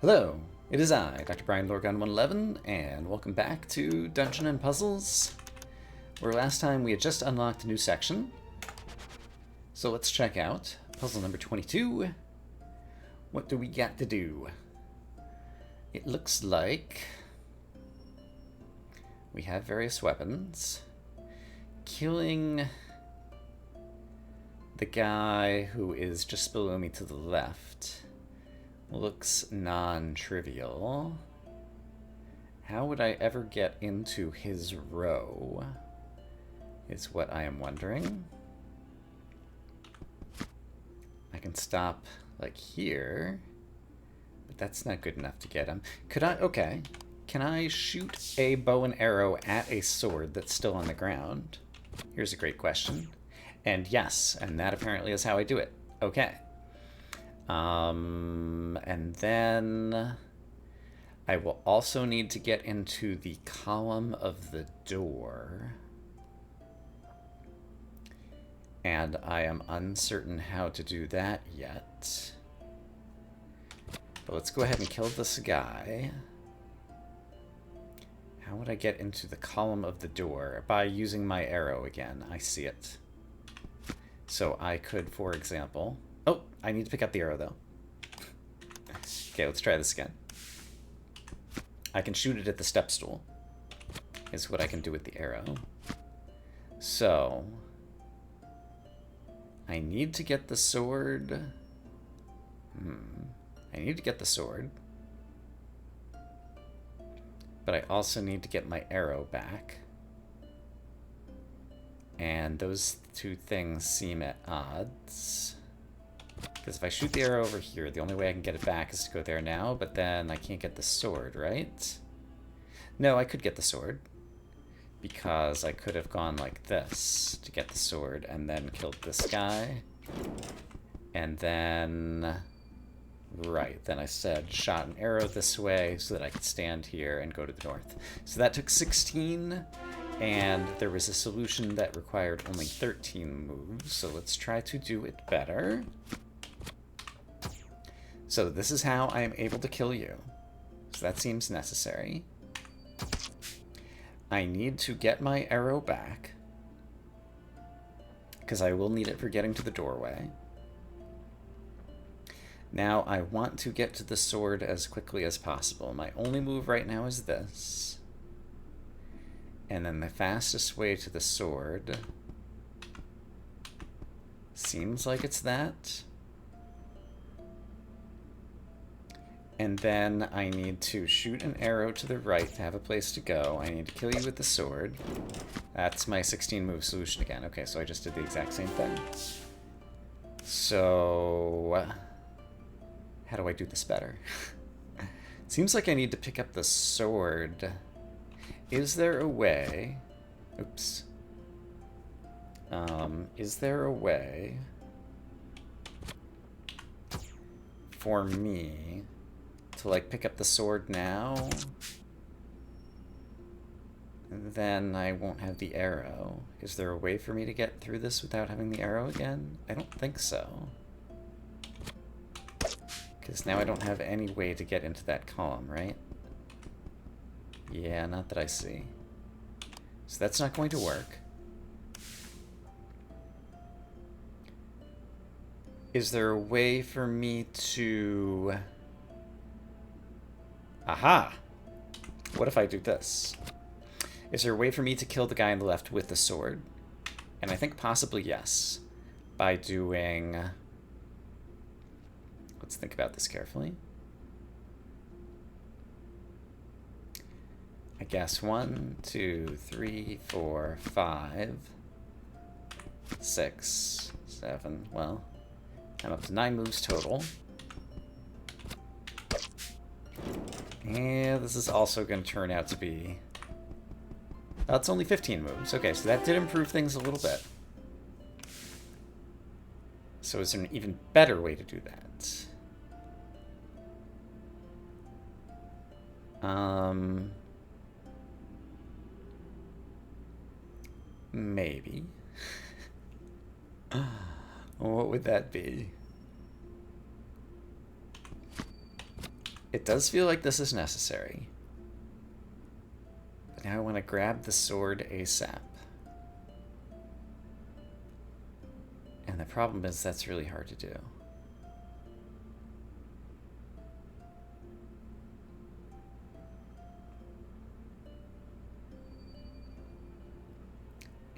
Hello, it is I, Dr. Brian Lorgon 111, and welcome back to Dungeon and Puzzles, where last time we had just unlocked a new section. So let's check out puzzle number 22. What do we got to do? It looks like we have various weapons. Killing the guy who is just below me to the left looks non-trivial. How would I ever get into his row is what I am wondering. I can stop like here, but that's not good enough to get him. Could I? Okay. Can I shoot a bow and arrow at a sword that's still on the ground? Here's a great question. And yes, and that apparently is how I do it. Okay. And then I will also need to get into the column of the door. And I am uncertain how to do that yet. But let's go ahead and kill this guy. How would I get into the column of the door? By using my arrow again. I see it. So I could, for example... Oh, I need to pick up the arrow, though. Okay, let's try this again. I can shoot it at the step stool, is what I can do with the arrow. So, I need to get the sword. I need to get the sword. But I also need to get my arrow back. And those two things seem at odds. Because if I shoot the arrow over here, the only way I can get it back is to go there now, but then I can't get the sword, right? No, I could get the sword. Because I could have gone like this to get the sword and then killed this guy. And then... Right, then I said shot an arrow this way so that I could stand here and go to the north. So that took 16, and there was a solution that required only 13 moves, so let's try to do it better. So this is how I am able to kill you. So that seems necessary. I need to get my arrow back, because I will need it for getting to the doorway. Now I want to get to the sword as quickly as possible. My only move right now is this. And then the fastest way to the sword seems like it's that. And then I need to shoot an arrow to the right to have a place to go. I need to kill you with the sword. That's my 16 move solution again. Okay, so I just did the exact same thing. So... how do I do this better? Seems like I need to pick up the sword. Is there a way... Oops. Is there a way for me to, like, pick up the sword now? And then I won't have the arrow. Is there a way for me to get through this without having the arrow again? I don't think so. Because now I don't have any way to get into that column, right? Yeah, not that I see. So that's not going to work. Is there a way for me to... Aha! What if I do this? Is there a way for me to kill the guy on the left with the sword? And I think possibly yes. By doing... Let's think about this carefully. I guess 1, 2, 3, 4, 5, 6, 7. Well, I'm up to 9 moves total. And this is also going to turn out to be... Oh, it's only 15 moves. Okay, so that did improve things a little bit. So is there an even better way to do that? Maybe. What would that be? It does feel like this is necessary. But now I want to grab the sword ASAP. And the problem is that's really hard to do.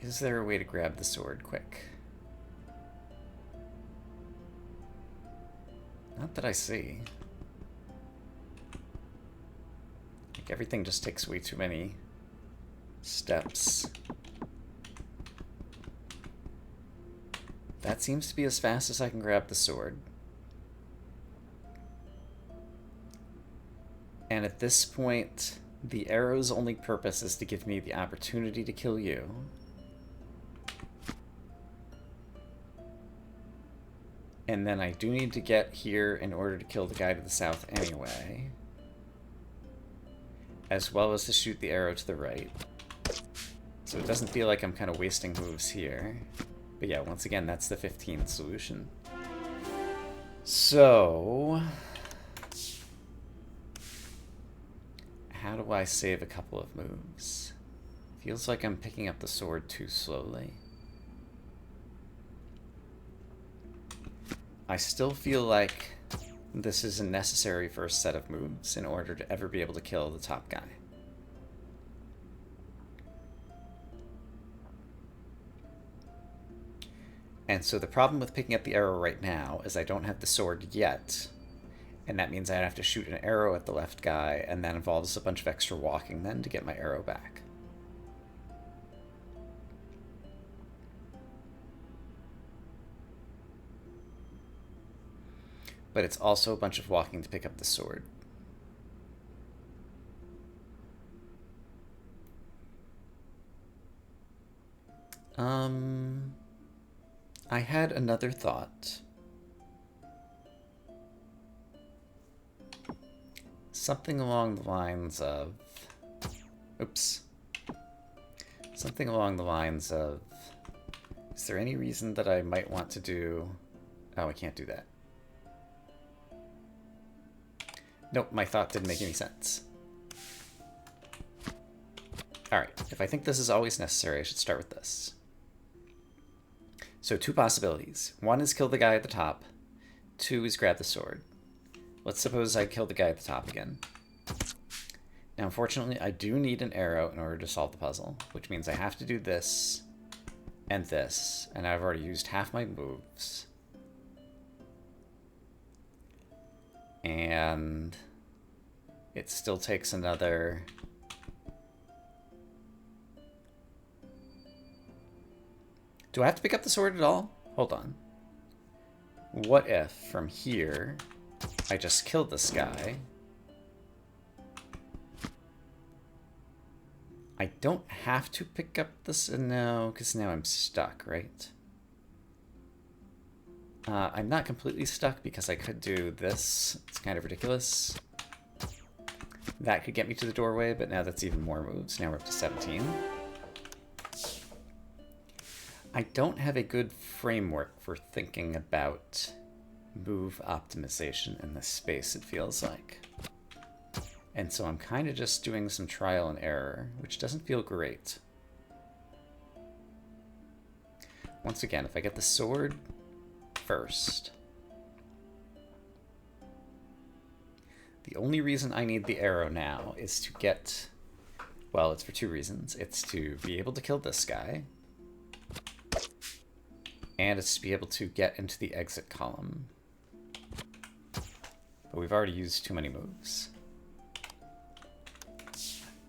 Is there a way to grab the sword quick? Not that I see. Like, everything just takes way too many steps. That seems to be as fast as I can grab the sword. And at this point, the arrow's only purpose is to give me the opportunity to kill you. And then I do need to get here in order to kill the guy to the south anyway. As well as to shoot the arrow to the right. So it doesn't feel like I'm kind of wasting moves here. But yeah, once again, that's the 15th solution. So... how do I save a couple of moves? Feels like I'm picking up the sword too slowly. I still feel like this is a necessary first set of moves in order to ever be able to kill the top guy. And so the problem with picking up the arrow right now is I don't have the sword yet. And that means I'd have to shoot an arrow at the left guy, and that involves a bunch of extra walking then to get my arrow back. But it's also a bunch of walking to pick up the sword. I had another thought. Something along the lines of... oops. Something along the lines of... is there any reason that I might want to do... oh, I can't do that. Nope, my thought didn't make any sense. Alright, if I think this is always necessary, I should start with this. So 2 possibilities. 1 is kill the guy at the top. 2 is grab the sword. Let's suppose I kill the guy at the top again. Now, unfortunately, I do need an arrow in order to solve the puzzle, which means I have to do this and this, and I've already used half my moves. And it still takes another... do I have to pick up the sword at all? Hold on. What if, from here, I just killed this guy? I don't have to pick up this... no, because now I'm stuck, right? I'm not completely stuck because I could do this. It's kind of ridiculous. That could get me to the doorway, but now that's even more moves. Now we're up to 17. I don't have a good framework for thinking about move optimization in this space, it feels like. And so I'm kind of just doing some trial and error, which doesn't feel great. Once again, if I get the sword first. The only reason I need the arrow now is to get... well, it's for 2 reasons. It's to be able to kill this guy. And it's to be able to get into the exit column. But we've already used too many moves.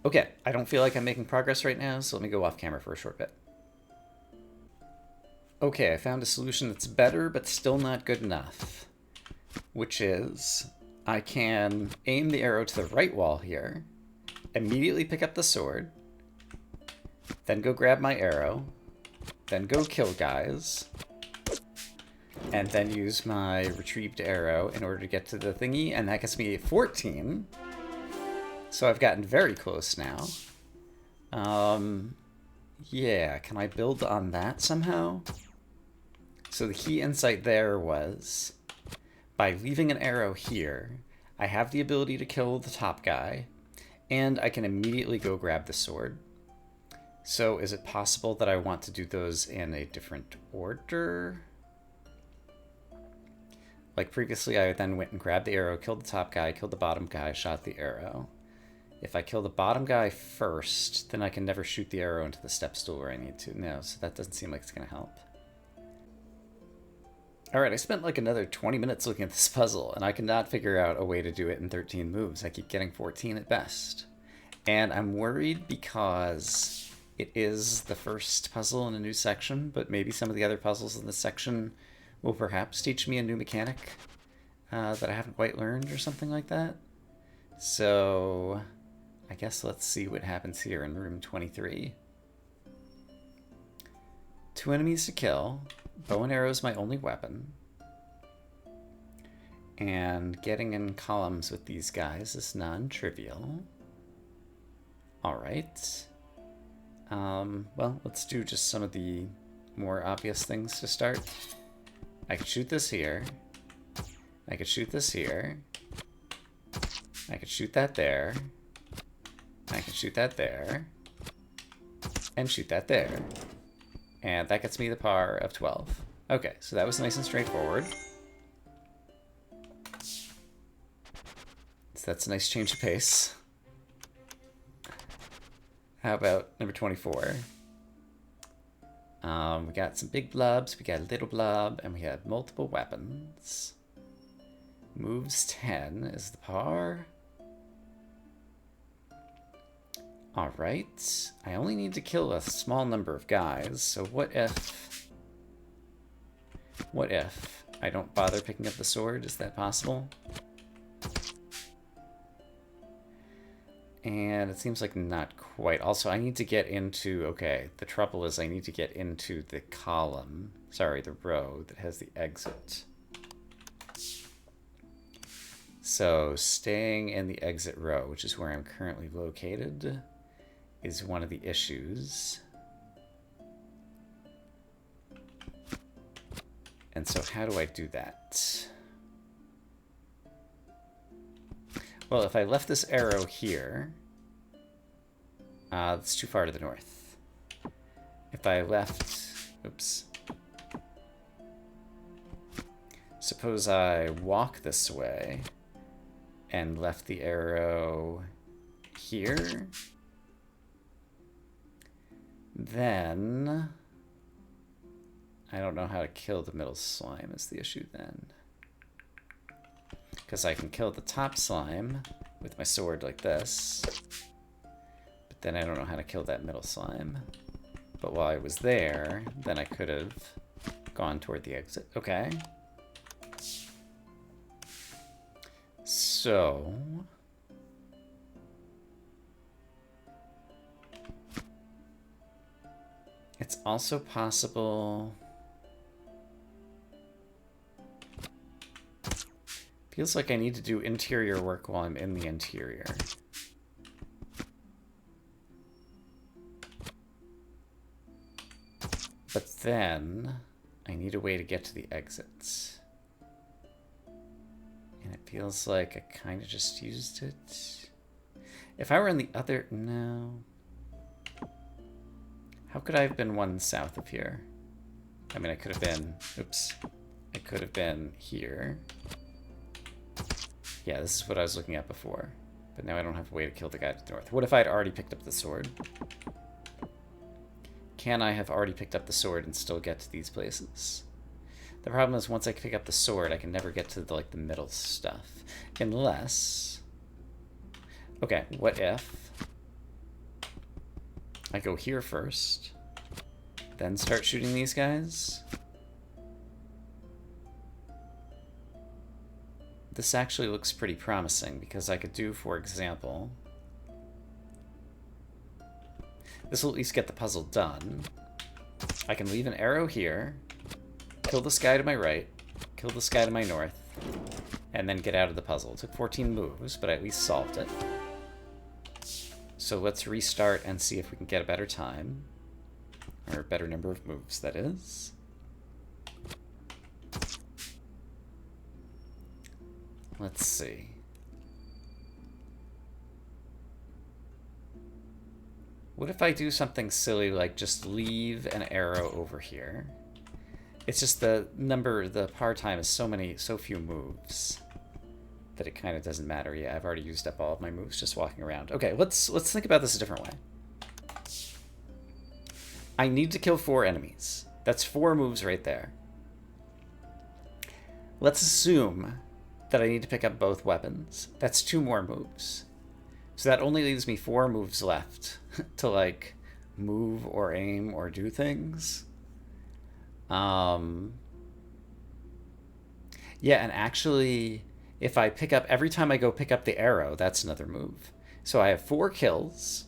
Okay, I don't feel like I'm making progress right now, so let me go off camera for a short bit. Okay, I found a solution that's better, but still not good enough. Which is, I can aim the arrow to the right wall here, immediately pick up the sword, then go grab my arrow, then go kill guys, and then use my retrieved arrow in order to get to the thingy, and that gets me a 14. So I've gotten very close now. Yeah, can I build on that somehow? So the key insight there was, by leaving an arrow here, I have the ability to kill the top guy, and I can immediately go grab the sword. So is it possible that I want to do those in a different order? Like previously, I then went and grabbed the arrow, killed the top guy, killed the bottom guy, shot the arrow. If I kill the bottom guy first, then I can never shoot the arrow into the step stool where I need to. No, so that doesn't seem like it's going to help. Alright, I spent like another 20 minutes looking at this puzzle, and I cannot figure out a way to do it in 13 moves. I keep getting 14 at best. And I'm worried because it is the first puzzle in a new section, but maybe some of the other puzzles in this section will perhaps teach me a new mechanic that I haven't quite learned or something like that. So I guess let's see what happens here in room 23. 2 enemies to kill. Bow and arrow is my only weapon. And getting in columns with these guys is non-trivial. Alright. Well, let's do just some of the more obvious things to start. I could shoot this here. I could shoot this here. I could shoot that there. I could shoot that there. And shoot that there. And that gets me the par of 12. Okay, so that was nice and straightforward. So that's a nice change of pace. How about number 24? We got some big blobs, we got a little blob, and we have multiple weapons. Moves 10 is the par. Alright, I only need to kill a small number of guys, so what if I don't bother picking up the sword? Is that possible? And it seems like not quite. Also, I need to get into, okay, the trouble is I need to get into the column, sorry, the row that has the exit. So staying in the exit row, which is where I'm currently located, is one of the issues. And so how do I do that? Well, if I left this arrow here, it's too far to the north. If I left, oops. Suppose I walk this way and left the arrow here, then I don't know how to kill the middle slime is the issue then. Because I can kill the top slime with my sword like this, but then I don't know how to kill that middle slime. But while I was there, then I could have gone toward the exit. Okay. So it's also possible. Feels like I need to do interior work while I'm in the interior. But then I need a way to get to the exits. And it feels like I kind of just used it. If I were in the other... No. How could I have been one south of here? I mean, I could have been... Oops. I could have been here. Yeah, this is what I was looking at before. But now I don't have a way to kill the guy to the north. What if I'd already picked up the sword? Can I have already picked up the sword and still get to these places? The problem is once I pick up the sword, I can never get to the middle stuff. Unless... Okay, what if I go here first, then start shooting these guys? This actually looks pretty promising because I could do, for example... This will at least get the puzzle done. I can leave an arrow here, kill this guy to my right, kill this guy to my north, and then get out of the puzzle. It took 14 moves, but I at least solved it. So let's restart and see if we can get a better time. Or a better number of moves, that is. Let's see. What if I do something silly like just leave an arrow over here? It's just the par time is so few moves that it kind of doesn't matter. Yeah, I've already used up all of my moves just walking around. Okay, let's think about this a different way. I need to kill 4 enemies. That's 4 moves right there. Let's assume that I need to pick up both weapons. That's 2 more moves. So that only leaves me 4 moves left to, like, move or aim or do things. Yeah, and actually, if I pick up, every time I go pick up the arrow, that's another move. So I have 4 kills.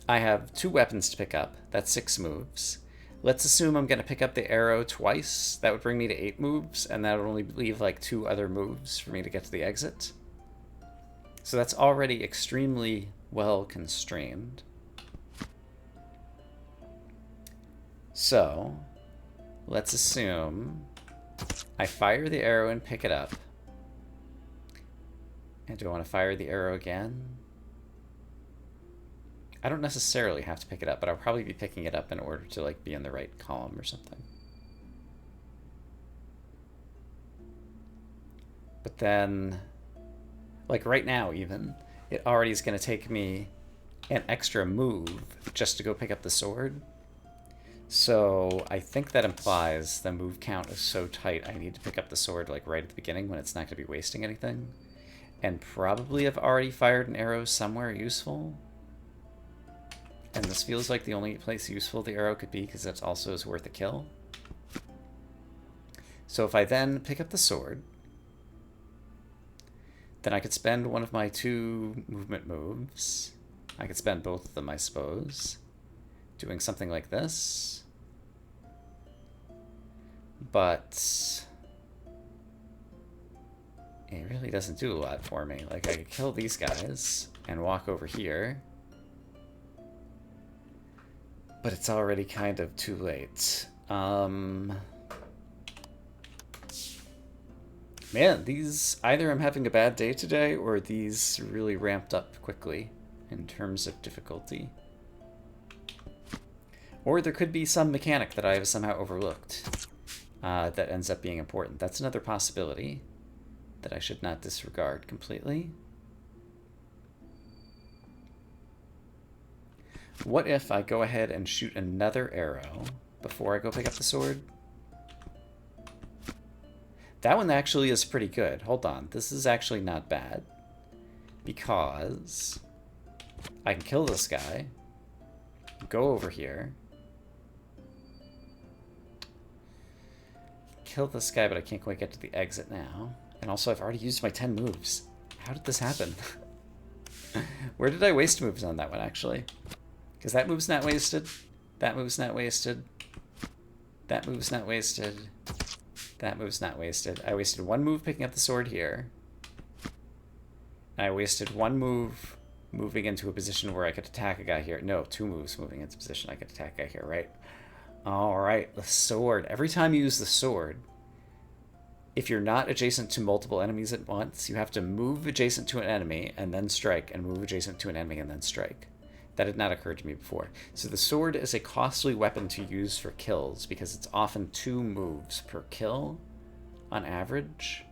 I have 2 weapons to pick up. That's 6 moves. Let's assume I'm going to pick up the arrow twice. That would bring me to 8 moves, and that would only leave like 2 other moves for me to get to the exit. So that's already extremely well constrained. So let's assume I fire the arrow and pick it up. And do I want to fire the arrow again? I don't necessarily have to pick it up, but I'll probably be picking it up in order to, like, be in the right column or something. But then, like right now even, it already is going to take me an extra move just to go pick up the sword. So I think that implies the move count is so tight I need to pick up the sword, like, right at the beginning when it's not going to be wasting anything. And probably I've already fired an arrow somewhere useful. And this feels like the only place useful the arrow could be, because that also is worth a kill. So if I then pick up the sword, then I could spend one of my 2 movement moves. I could spend both of them, I suppose, doing something like this. But it really doesn't do a lot for me. Like, I could kill these guys and walk over here. But it's already kind of too late. Man, these... Either I'm having a bad day today, or these really ramped up quickly in terms of difficulty. Or there could be some mechanic that I have somehow overlooked that ends up being important. That's another possibility that I should not disregard completely. What if I go ahead and shoot another arrow before I go pick up the sword? That one actually is pretty good. Hold on. This is actually not bad. Because I can kill this guy, go over here, kill this guy, but I can't quite get to the exit now. And also, I've already used my 10 moves. How did this happen? Where did I waste moves on that one, actually? Because that move's not wasted. That move's not wasted. That move's not wasted. That move's not wasted. I wasted 1 move picking up the sword here. And I wasted 1 move moving into a position where I could attack a guy here. No, 2 moves moving into a position I could attack a guy here, right? Alright, the sword. Every time you use the sword, if you're not adjacent to multiple enemies at once, you have to move adjacent to an enemy and then strike, and move adjacent to an enemy and then strike. That had not occurred to me before. So the sword is a costly weapon to use for kills because it's often 2 moves per kill on average.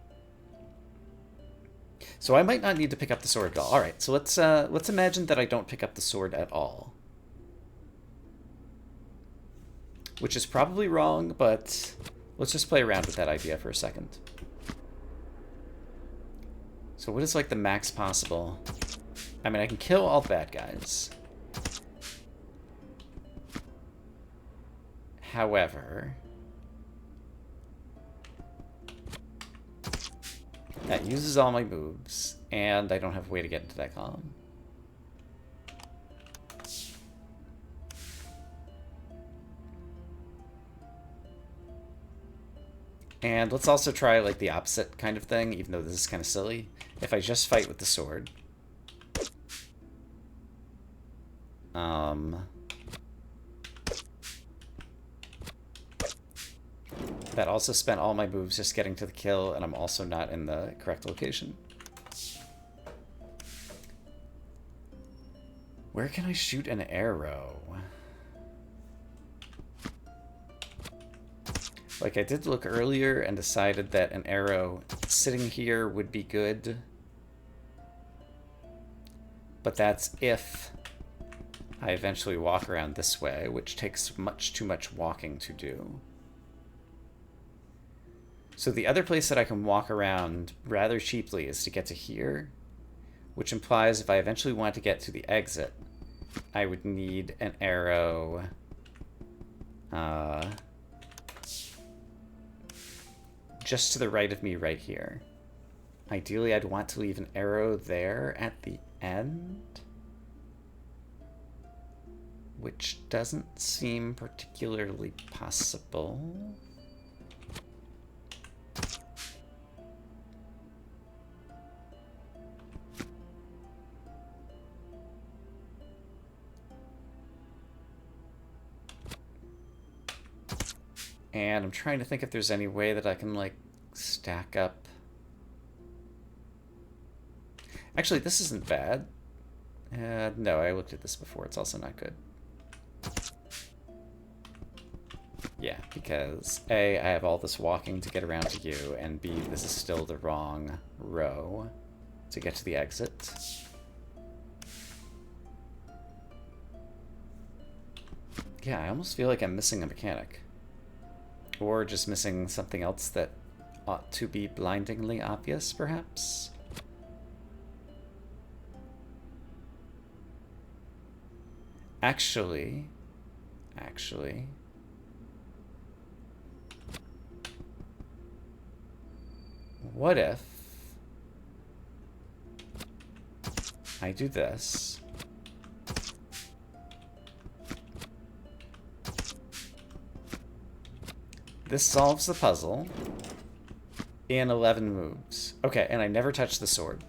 So I might not need to pick up the sword at all. Alright, so let's imagine that I don't pick up the sword at all. Which is probably wrong, but let's just play around with that idea for a second. So what is, like, the max possible? I mean, I can kill all the bad guys. However, that uses all my moves, and I don't have a way to get into that column. And let's also try, like, the opposite kind of thing, even though this is kind of silly. If I just fight with the sword, that also spent all my moves just getting to the kill, and I'm also not in the correct location. Where can I shoot an arrow? Like, I did look earlier and decided that an arrow sitting here would be good. But that's if I eventually walk around this way, which takes much too much walking to do. So the other place that I can walk around rather cheaply is to get to here, which implies if I eventually want to get to the exit, I would need an arrow just to the right of me right here. Ideally, I'd want to leave an arrow there at the end, which doesn't seem particularly possible. And I'm trying to think if there's any way that I can, like, stack up. Actually, this isn't bad. No, I looked at this before. It's also not good. Yeah, because A, I have all this walking to get around to you, and B, this is still the wrong row to get to the exit. Yeah, I almost feel like I'm missing a mechanic. Or just missing something else that ought to be blindingly obvious, perhaps? Actually... What if I do this? This solves the puzzle in 11 moves. Okay, and I never touched the sword.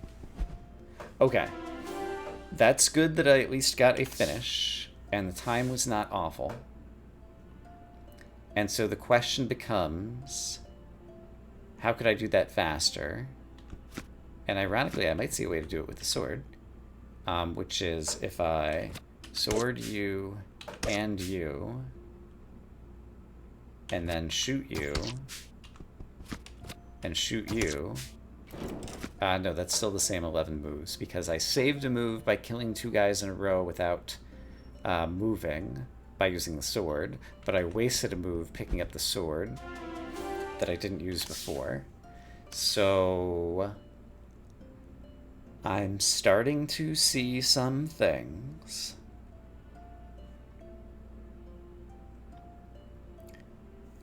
Okay. That's good that I at least got a finish, and the time was not awful. And so the question becomes, how could I do that faster? And ironically, I might see a way to do it with the sword, which is if I sword you and you, and then shoot you, and shoot you. No, that's still the same 11 moves, because I saved a move by killing 2 guys in a row without moving by using the sword, but I wasted a move picking up the sword that I didn't use before. So I'm starting to see some things.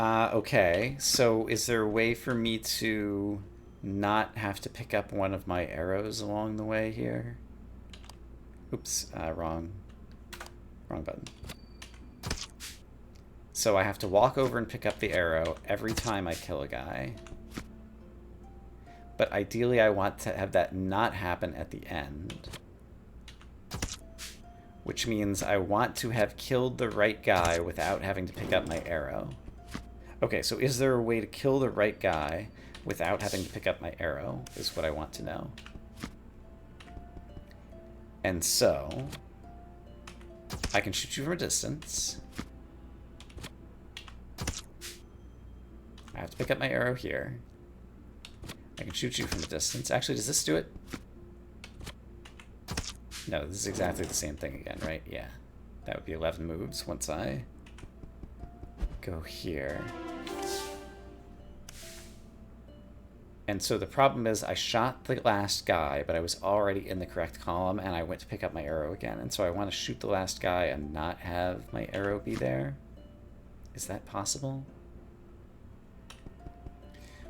Okay, so is there a way for me to not have to pick up one of my arrows along the way here? Oops, wrong button. So I have to walk over and pick up the arrow every time I kill a guy. But ideally I want to have that not happen at the end. Which means I want to have killed the right guy without having to pick up my arrow. Okay, so is there a way to kill the right guy without having to pick up my arrow, is what I want to know. And so I can shoot you from a distance. I have to pick up my arrow here. I can shoot you from a distance. Actually, does this do it? No, this is exactly the same thing again, right? Yeah. That would be 11 moves once I go here. And so the problem is I shot the last guy, but I was already in the correct column, and I went to pick up my arrow again. And so I want to shoot the last guy and not have my arrow be there. Is that possible?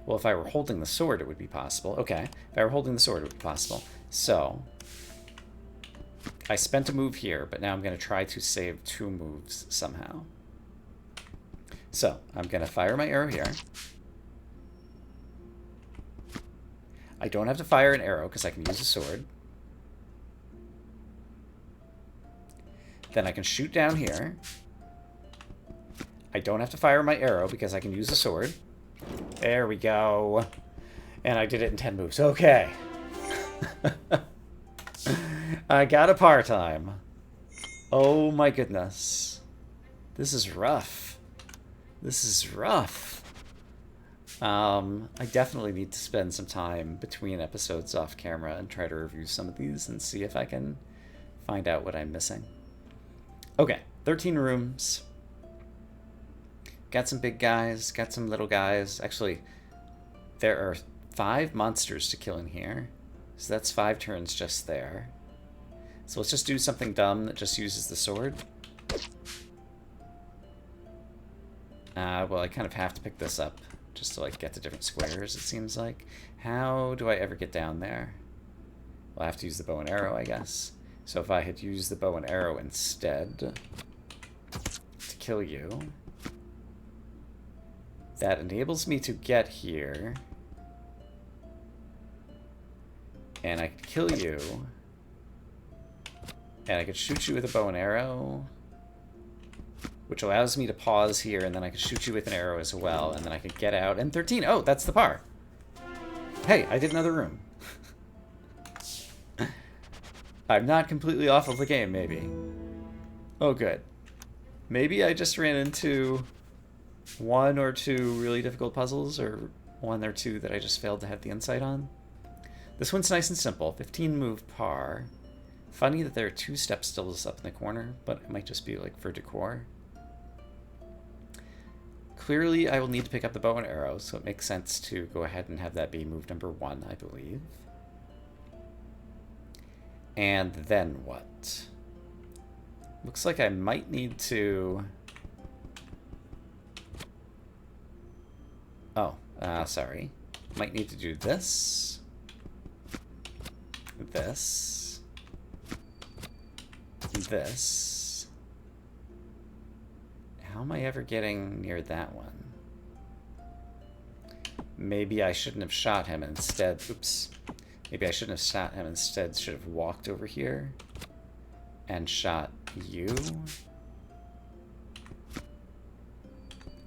Well, if I were holding the sword, it would be possible. Okay, if I were holding the sword, it would be possible. So I spent a move here, but now I'm going to try to save 2 moves somehow. So I'm going to fire my arrow here. I don't have to fire an arrow because I can use a sword. Then I can shoot down here. I don't have to fire my arrow because I can use a sword. There we go. And I did it in 10 moves. Okay. I got a part-time. Oh my goodness. This is rough. This is rough. I definitely need to spend some time between episodes off camera and try to review some of these and see if I can find out what I'm missing. Okay, 13 rooms. Got some big guys, got some little guys. Actually, there are 5 monsters to kill in here. So that's 5 turns just there. So let's just do something dumb that just uses the sword. Well, I kind of have to pick this up just to like get to different squares, it seems like. How do I ever get down there? Well, I have to use the bow and arrow, I guess. So if I had used the bow and arrow instead to kill you, that enables me to get here. And I could kill you. And I could shoot you with a bow and arrow, which allows me to pause here, and then I could shoot you with an arrow as well, and then I could get out. And 13. Oh, that's the par. Hey, I did another room. I'm not completely off of the game, maybe. Oh, good. Maybe I just ran into 1 or 2 really difficult puzzles, or 1 or 2 that I just failed to have the insight on. This one's nice and simple. 15 move par. Funny that there are 2 step stills up in the corner, but it might just be like for decor. Clearly, I will need to pick up the bow and arrow, so it makes sense to go ahead and have that be move number 1, I believe. And then what? Looks like I might need to... Oh, sorry. Might need to do this. This. This. How am I ever getting near that one? Maybe I shouldn't have shot him instead. Oops. Maybe I shouldn't have shot him instead. Should have walked over here and shot you.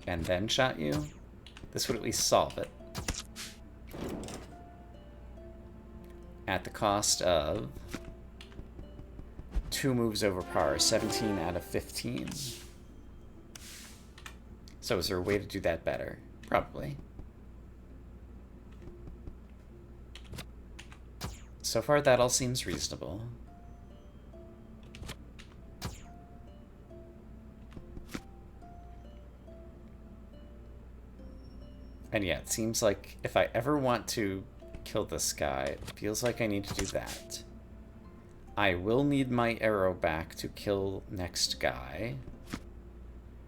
And then shot you. This would at least solve it. At the cost of 2 moves over par, 17 out of 15. So is there a way to do that better? Probably. So far that all seems reasonable. And yeah, it seems like if I ever want to kill this guy, it feels like I need to do that. I will need my arrow back to kill next guy,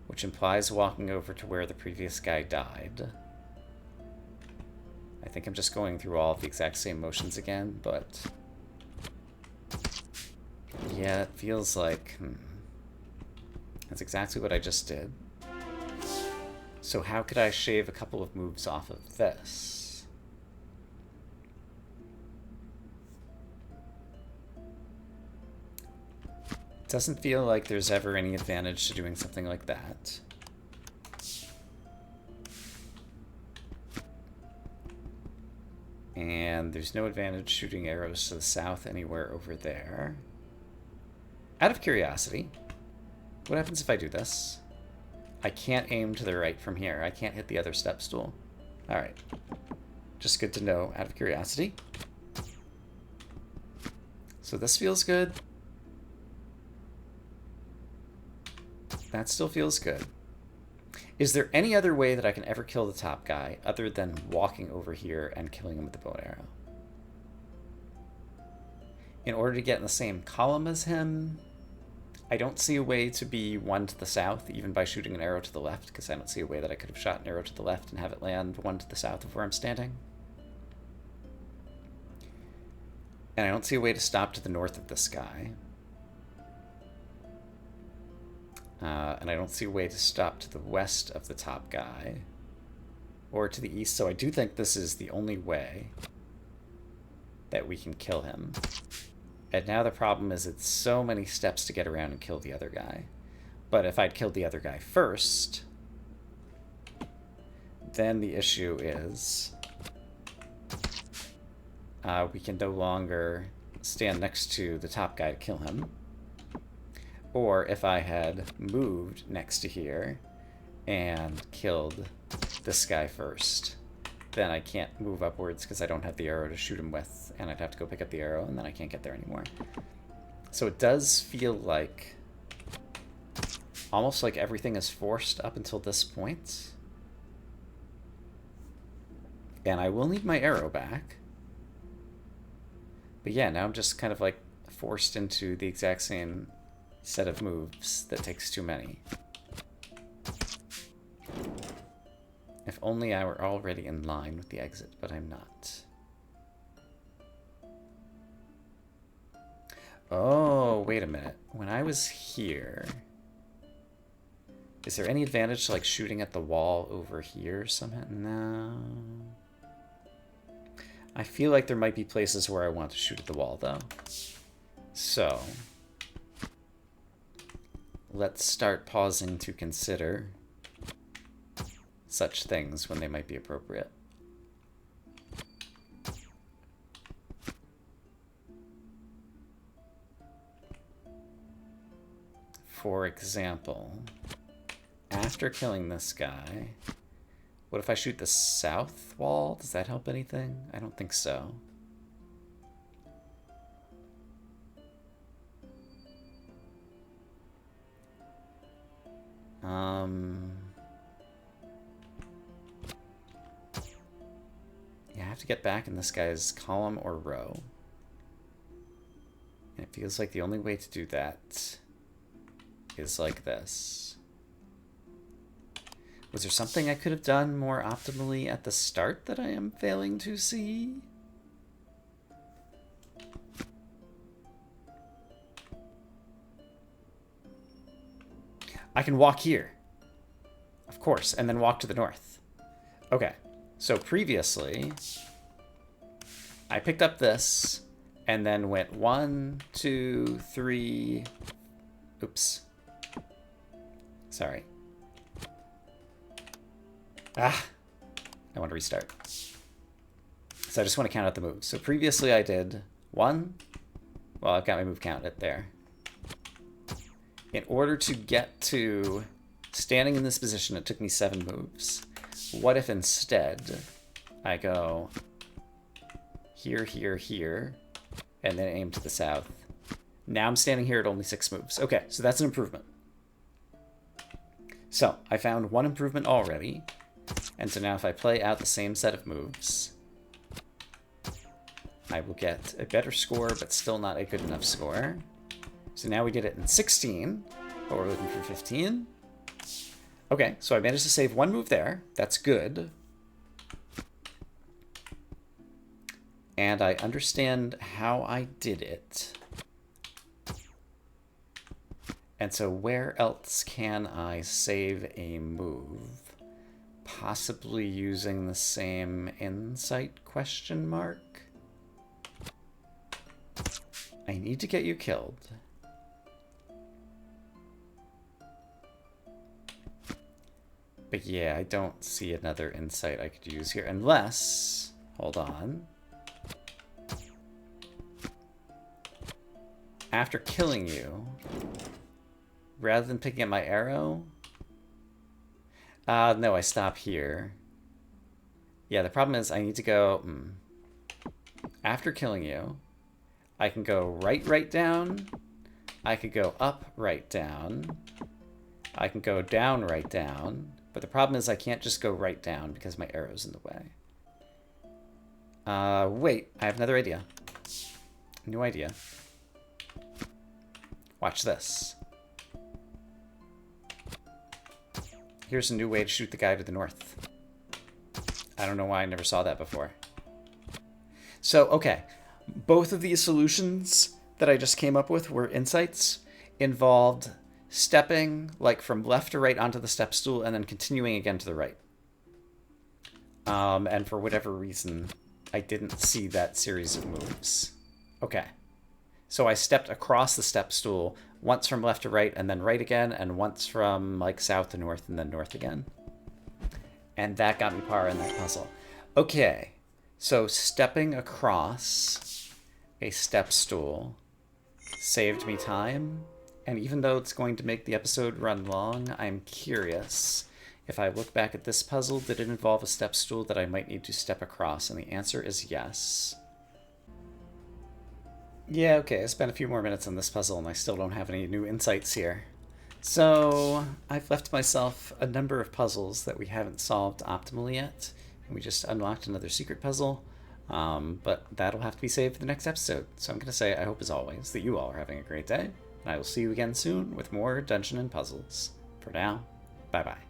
which implies walking over to where the previous guy died. I think I'm just going through all of the exact same motions again, but yeah, it feels like that's exactly what I just did. So how could I shave a couple of moves off of this? It doesn't feel like there's ever any advantage to doing something like that. And there's no advantage shooting arrows to the south anywhere over there. Out of curiosity, what happens if I do this? I can't aim to the right from here. I can't hit the other step stool. Alright. Just good to know, out of curiosity. So this feels good. That still feels good. Is there any other way that I can ever kill the top guy other than walking over here and killing him with the bow and arrow? In order to get in the same column as him, I don't see a way to be 1 to the south, even by shooting an arrow to the left, because I don't see a way that I could have shot an arrow to the left and have it land 1 to the south of where I'm standing. And I don't see a way to stop to the north of this guy. And I don't see a way to stop to the west of the top guy. Or to the east, so I do think this is the only way that we can kill him. And now the problem is it's so many steps to get around and kill the other guy. But if I'd killed the other guy first, then the issue is we can no longer stand next to the top guy to kill him. Or if I had moved next to here and killed this guy first, then I can't move upwards because I don't have the arrow to shoot him with, and I'd have to go pick up the arrow, and then I can't get there anymore. So it does feel like almost like everything is forced up until this point. And I will need my arrow back. But yeah, now I'm just kind of like forced into the exact same set of moves that takes too many. If only I were already in line with the exit, but I'm not. Oh, wait a minute. When I was here, is there any advantage to like shooting at the wall over here somehow? No. I feel like there might be places where I want to shoot at the wall though. So, let's start pausing to consider such things when they might be appropriate. For example, after killing this guy, what if I shoot the south wall? Does that help anything? I don't think so. Yeah, I have to get back in this guy's column or row. And it feels like the only way to do that is like this. Was there something I could have done more optimally at the start that I am failing to see? I can walk here, of course, and then walk to the north. Okay, so previously, I picked up this and then went 1, 2, 3. Oops. Sorry. I want to restart. So I just want to count out the moves. So previously I did 1. Well, I've got my move counted there. In order to get to standing in this position, it took me 7 moves. What if instead I go here, here, here, and then aim to the south? Now I'm standing here at only 6 moves. Okay, so that's an improvement. So I found 1 improvement already. And so now if I play out the same set of moves, I will get a better score, but still not a good enough score. So now we did it in 16, but we're looking for 15. Okay, so I managed to save 1 move there. That's good. And I understand how I did it. And so where else can I save a move? Possibly using the same insight question mark? I need to get you killed. But yeah, I don't see another insight I could use here unless, hold on. After killing you, rather than picking up my arrow, no, I stop here. Yeah, the problem is I need to go, after killing you, I can go right down. I could go up, right, down. I can go down, right, down. But the problem is I can't just go right down because my arrow's in the way. Wait, I have another idea. New idea. Watch this. Here's a new way to shoot the guy to the north. I don't know why I never saw that before. So, okay. Both of these solutions that I just came up with were insights, involved stepping like from left to right onto the step stool and then continuing again to the right. And for whatever reason, I didn't see that series of moves. Okay. So I stepped across the step stool once from left to right and then right again, and once from like south to north and then north again. And that got me par in that puzzle. Okay, so stepping across a step stool saved me time And even though it's going to make the episode run long, I'm curious. If I look back at this puzzle, did it involve a step stool that I might need to step across? And the answer is yes. Yeah, okay, I spent a few more minutes on this puzzle and I still don't have any new insights here. So, I've left myself a number of puzzles that we haven't solved optimally yet. And we just unlocked another secret puzzle. But that'll have to be saved for the next episode. So I'm going to say, I hope as always that you all are having a great day. And I will see you again soon with more Dungeon and Puzzles. For now, bye bye.